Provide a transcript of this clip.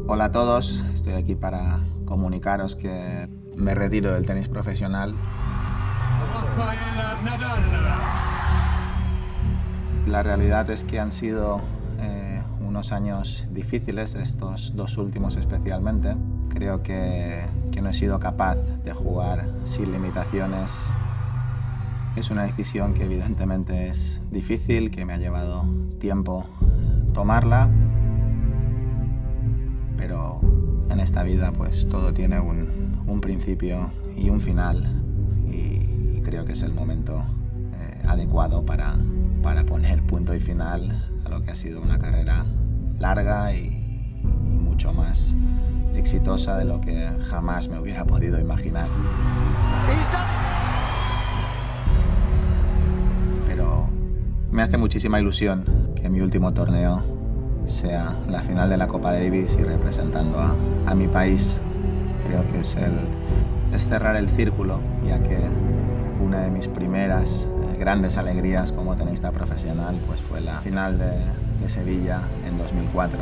Hola a todos, estoy aquí para comunicaros que me retiro del tenis profesional. La realidad es que han sido unos años difíciles, estos dos últimos especialmente. Creo que no he sido capaz de jugar sin limitaciones. Es una decisión que evidentemente es difícil, que me ha llevado tiempo tomarla, pero en esta vida pues todo tiene un principio y un final y creo que es el momento adecuado para poner punto y final a lo que ha sido una carrera larga y mucho más exitosa de lo que jamás me hubiera podido imaginar. Pero me hace muchísima ilusión que mi último torneo sea la final de la Copa Davis y representando a mi país. Creo que es cerrar el círculo, ya que una de mis primeras grandes alegrías como tenista profesional pues fue la final de Sevilla en 2004.